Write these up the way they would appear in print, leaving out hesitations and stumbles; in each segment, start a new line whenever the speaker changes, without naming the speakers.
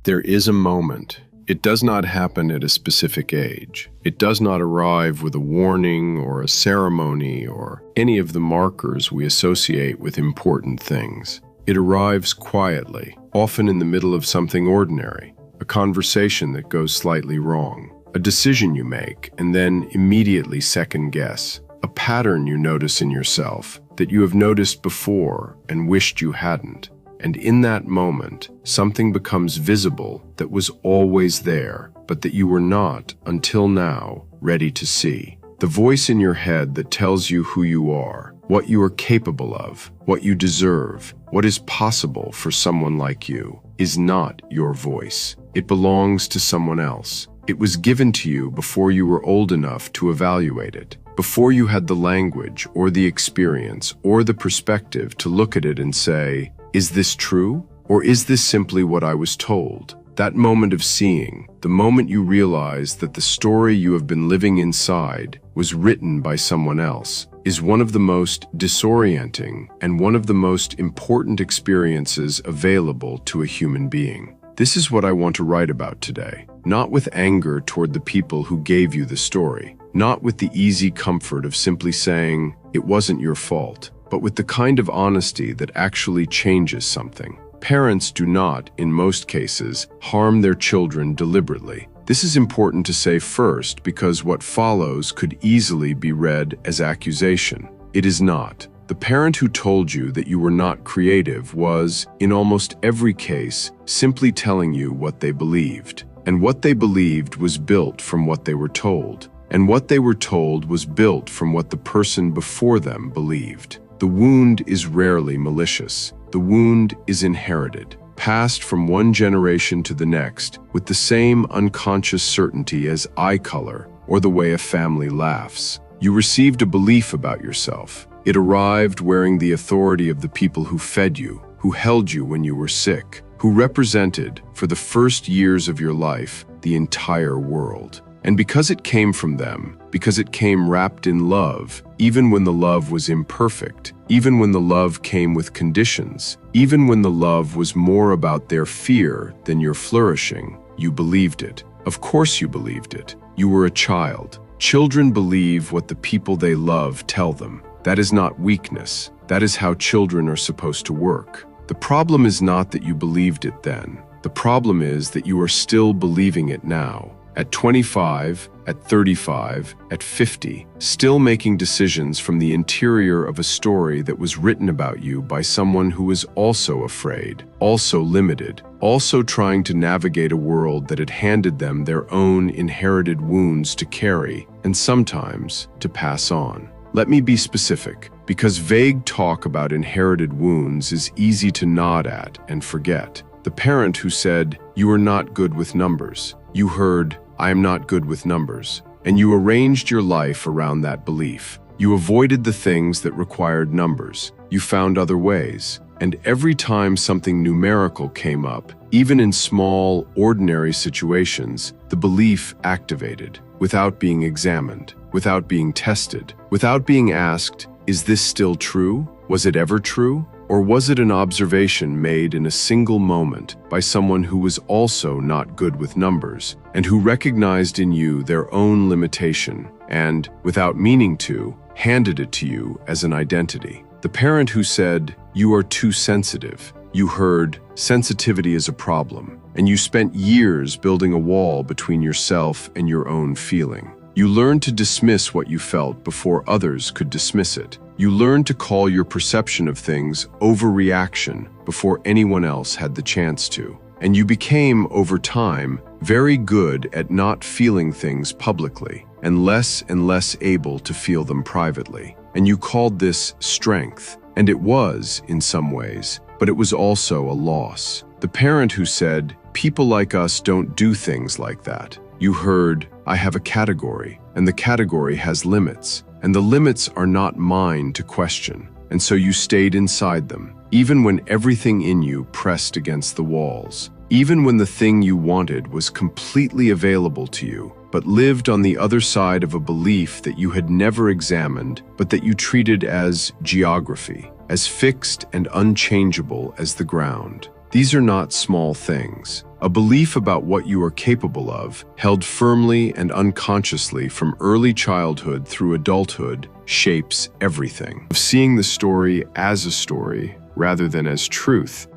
There is a moment. It does not happen at a specific age. It does not arrive with a warning or a ceremony or any of the markers we associate with important things. It arrives quietly, often in the middle of something ordinary, a conversation that goes slightly wrong, a decision you make and then immediately second guess, a pattern you notice in yourself that you have noticed before and wished you hadn't. And in that moment, something becomes visible that was always there, but that you were not, until now, ready to see. The voice in your head that tells you who you are, what you are capable of, what you deserve, what is possible for someone like you, is not your voice. It belongs to someone else. It was given to you before you were old enough to evaluate it, before you had the language or the experience or the perspective to look at it and say, is this true? Or is this simply what I was told? That moment of seeing, the moment you realize that the story you have been living inside was written by someone else, is one of the most disorienting and one of the most important experiences available to a human being. This is what I want to write about today, not with anger toward the people who gave you the story, not with the easy comfort of simply saying, it wasn't your fault, but with the kind of honesty that actually changes something. Parents do not, in most cases, harm their children deliberately. This is important to say first because what follows could easily be read as accusation. It is not. The parent who told you that you were not creative was, in almost every case, simply telling you what they believed. And what they believed was built from what they were told. And what they were told was built from what the person before them believed. The wound is rarely malicious. The wound is inherited, passed from one generation to the next with the same unconscious certainty as eye color or the way a family laughs. You received a belief about yourself. It arrived wearing the authority of the people who fed you, who held you when you were sick, who represented, for the first years of your life, the entire world. And because it came from them, because it came wrapped in love, even when the love was imperfect, even when the love came with conditions, even when the love was more about their fear than your flourishing, you believed it. Of course you believed it. You were a child. Children believe what the people they love tell them. That is not weakness. That is how children are supposed to work. The problem is not that you believed it then. The problem is that you are still believing it now. At 25, at 35, at 50, still making decisions from the interior of a story that was written about you by someone who was also afraid, also limited, also trying to navigate a world that had handed them their own inherited wounds to carry and sometimes to pass on. Let me be specific, because vague talk about inherited wounds is easy to nod at and forget. The parent who said, "You are not good with numbers," you heard, "I am not good with numbers," and you arranged your life around that belief. You avoided the things that required numbers. You found other ways. And every time something numerical came up, even in small, ordinary situations, the belief activated, without being examined, without being tested, without being asked, is this still true? Was it ever true? Or was it an observation made in a single moment by someone who was also not good with numbers and who recognized in you their own limitation and, without meaning to, handed it to you as an identity? The parent who said, "You are too sensitive," you heard, "Sensitivity is a problem," and you spent years building a wall between yourself and your own feeling. You learned to dismiss what you felt before others could dismiss it. You learned to call your perception of things overreaction before anyone else had the chance to. And you became, over time, very good at not feeling things publicly and less able to feel them privately. And you called this strength. And it was, in some ways, but it was also a loss. The parent who said, "People like us don't do things like that," you heard, "I have a category, and the category has limits. And the limits are not mine to question." And so you stayed inside them, even when everything in you pressed against the walls, even when the thing you wanted was completely available to you, but lived on the other side of a belief that you had never examined, but that you treated as geography, as fixed and unchangeable as the ground. These are not small things. A belief about what you are capable of, held firmly and unconsciously from early childhood through adulthood, shapes everything. Seeing the story as a story, rather than as truth,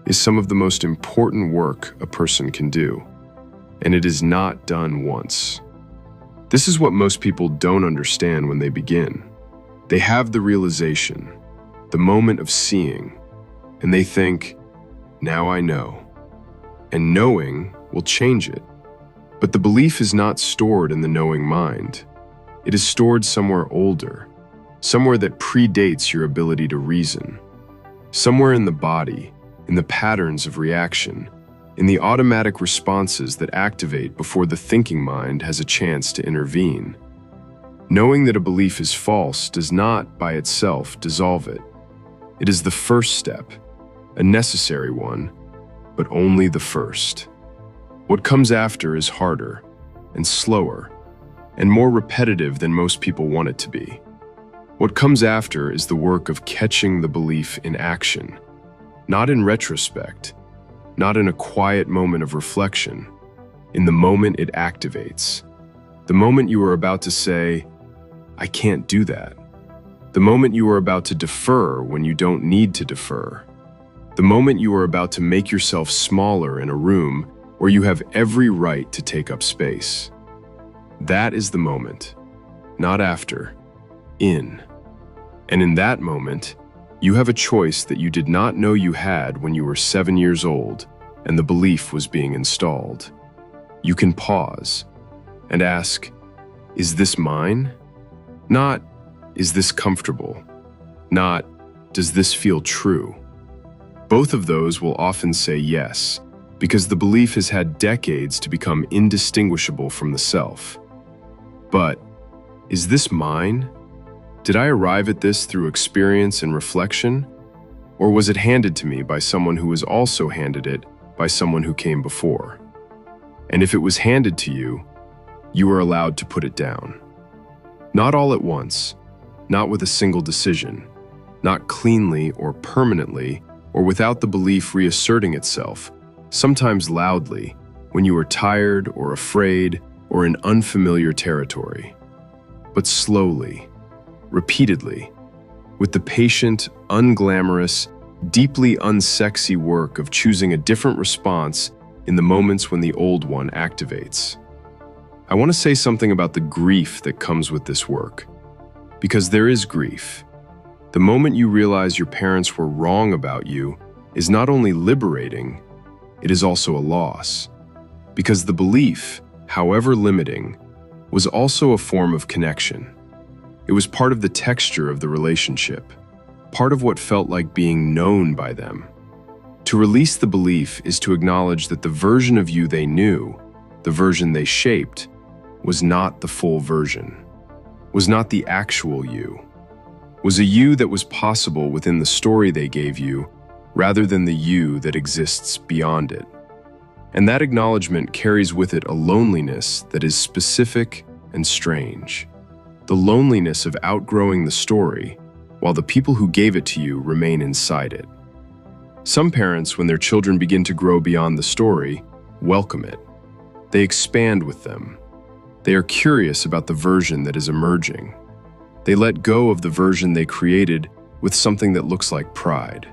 is some of the most important work a person can do. And it is not done once. This is what most people don't understand when they begin. They have the realization, the moment of seeing, and they think, now I know. And knowing will change it. But the belief is not stored in the knowing mind. It is stored somewhere older, somewhere that predates your ability to reason, somewhere in the body, in the patterns of reaction, in the automatic responses that activate before the thinking mind has a chance to intervene. Knowing that a belief is false does not, by itself, dissolve it. It is the first step, a necessary one, but only the first. What comes after is harder and slower and more repetitive than most people want it to be. What comes after is the work of catching the belief in action, not in retrospect, not in a quiet moment of reflection, in the moment it activates. The moment you are about to say, I can't do that. The moment you are about to defer when you don't need to defer. The moment you are about to make yourself smaller in a room where you have every right to take up space. That is the moment, not after, in. And in that moment, you have a choice that you did not know you had when you were 7 years old and the belief was being installed. You can pause and ask, is this mine? Not, is this comfortable? Not, does this feel true? Both of those will often say yes, because the belief has had decades to become indistinguishable from the self. But, is this mine? Did I arrive at this through experience and reflection? Or was it handed to me by someone who was also handed it by someone who came before? And if it was handed to you, you are allowed to put it down. Not all at once, not with a single decision, not cleanly or permanently, or without the belief reasserting itself, sometimes loudly, when you are tired or afraid or in unfamiliar territory. But slowly, repeatedly, with the patient, unglamorous, deeply unsexy work of choosing a different response in the moments when the old one activates. I want to say something about the grief that comes with this work, because there is grief. The moment you realize your parents were wrong about you is not only liberating, it is also a loss. Because the belief, however limiting, was also a form of connection. It was part of the texture of the relationship, part of what felt like being known by them. To release the belief is to acknowledge that the version of you they knew, the version they shaped, was not the full version, was not the actual you, was a you that was possible within the story they gave you, rather than the you that exists beyond it. And that acknowledgement carries with it a loneliness that is specific and strange. The loneliness of outgrowing the story, while the people who gave it to you remain inside it. Some parents, when their children begin to grow beyond the story, welcome it. They expand with them. They are curious about the version that is emerging. They let go of the version they created with something that looks like pride.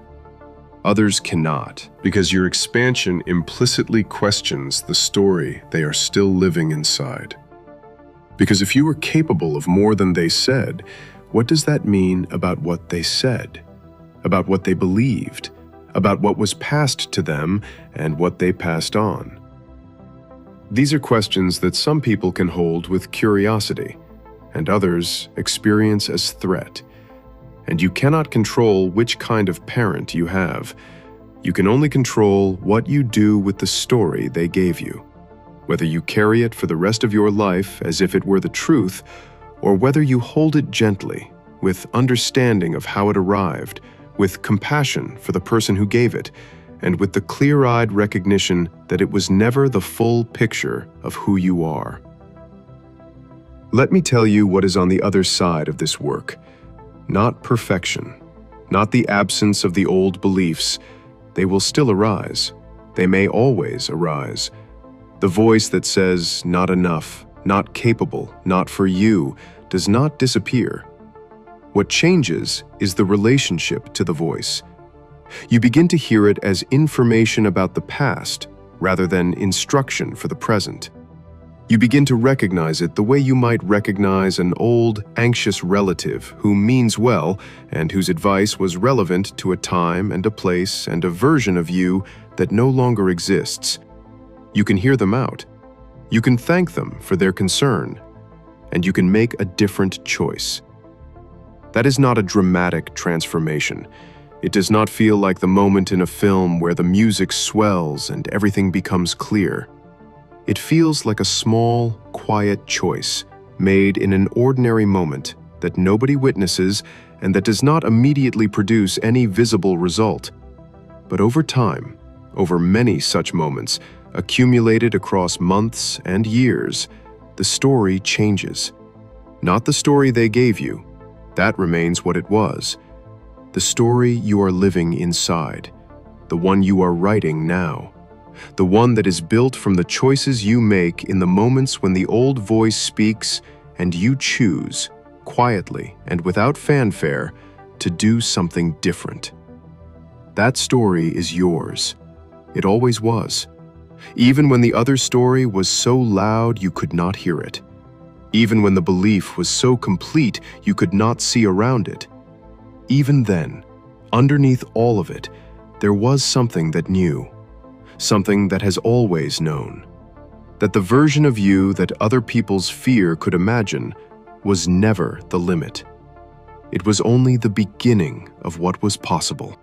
Others cannot, because your expansion implicitly questions the story they are still living inside. Because if you were capable of more than they said, what does that mean about what they said? About what they believed? About what was passed to them and what they passed on? These are questions that some people can hold with curiosity, and others experience as threat. And you cannot control which kind of parent you have. You can only control what you do with the story they gave you, whether you carry it for the rest of your life as if it were the truth, or whether you hold it gently, with understanding of how it arrived, with compassion for the person who gave it, and with the clear-eyed recognition that it was never the full picture of who you are. Let me tell you what is on the other side of this work. Not perfection, not the absence of the old beliefs. They will still arise, They may always arise. The voice that says, "Not enough, not capable, not for you," does not disappear. What changes is the relationship to the voice. You begin to hear it as information about the past rather than instruction for the present. You begin to recognize it the way you might recognize an old, anxious relative who means well and whose advice was relevant to a time and a place and a version of you that no longer exists. You can hear them out. You can thank them for their concern, and you can make a different choice. That is not a dramatic transformation. It does not feel like the moment in a film where the music swells and everything becomes clear. It feels like a small, quiet choice made in an ordinary moment that nobody witnesses and that does not immediately produce any visible result. But over time, over many such moments, accumulated across months and years, the story changes. Not the story they gave you. That remains what it was. The story you are living inside, the one you are writing now, the one that is built from the choices you make in the moments when the old voice speaks and you choose, quietly and without fanfare, to do something different. That story is yours. It always was. Even when the other story was so loud you could not hear it. Even when the belief was so complete you could not see around it. Even then, underneath all of it, there was something that knew, something that has always known, that the version of you that other people's fear could imagine was never the limit. It was only the beginning of what was possible.